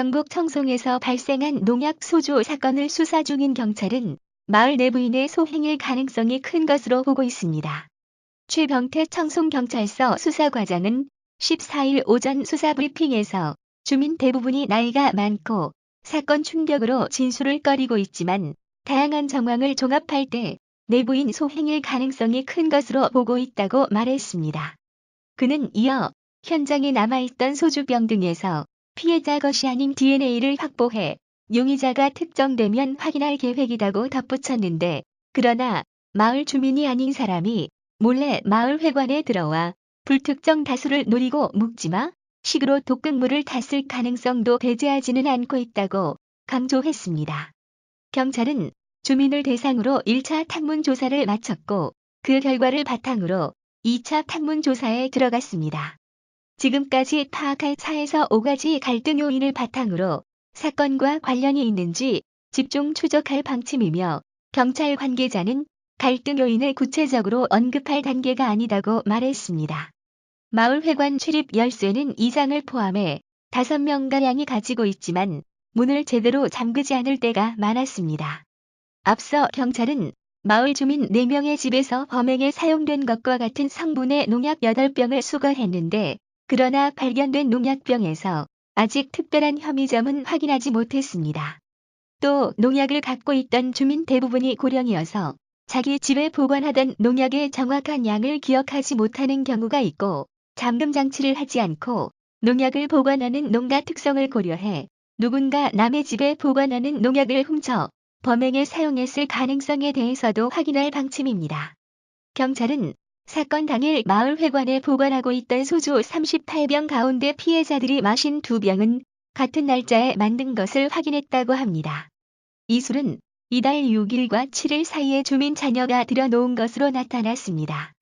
경북 청송에서 발생한 농약 소주 사건을 수사 중인 경찰은 마을 내부인의 소행일 가능성이 큰 것으로 보고 있습니다. 최병태 청송경찰서 수사과장은 14일 오전 수사브리핑에서 주민 대부분이 나이가 많고 사건 충격으로 진술을 꺼리고 있지만 다양한 정황을 종합할 때 내부인 소행일 가능성이 큰 것으로 보고 있다고 말했습니다. 그는 이어 현장에 남아있던 소주병 등에서 피해자 것이 아닌 DNA를 확보해 용의자가 특정되면 확인할 계획이라고 덧붙였는데, 그러나 마을 주민이 아닌 사람이 몰래 마을 회관에 들어와 불특정 다수를 노리고 묵지마 식으로 독극물을 탔을 가능성도 배제하지는 않고 있다고 강조했습니다. 경찰은 주민을 대상으로 1차 탐문 조사를 마쳤고 그 결과를 바탕으로 2차 탐문 조사에 들어갔습니다. 지금까지 파악한 4에서 5가지 갈등 요인을 바탕으로 사건과 관련이 있는지 집중 추적할 방침이며, 경찰 관계자는 갈등 요인을 구체적으로 언급할 단계가 아니다고 말했습니다. 마을 회관 출입 열쇠는 2장을 포함해 5명가량이 가지고 있지만 문을 제대로 잠그지 않을 때가 많았습니다. 앞서 경찰은 마을 주민 4명의 집에서 범행에 사용된 것과 같은 성분의 농약 8병을 수거했는데, 그러나 발견된 농약병에서 아직 특별한 혐의점은 확인하지 못했습니다. 또 농약을 갖고 있던 주민 대부분이 고령이어서 자기 집에 보관하던 농약의 정확한 양을 기억하지 못하는 경우가 있고, 잠금 장치를 하지 않고 농약을 보관하는 농가 특성을 고려해 누군가 남의 집에 보관하는 농약을 훔쳐 범행에 사용했을 가능성에 대해서도 확인할 방침입니다. 경찰은 사건 당일 마을 회관에 보관하고 있던 소주 38병 가운데 피해자들이 마신 2병은 같은 날짜에 만든 것을 확인했다고 합니다. 이 술은 이달 6일과 7일 사이에 주민 자녀가 들여놓은 것으로 나타났습니다.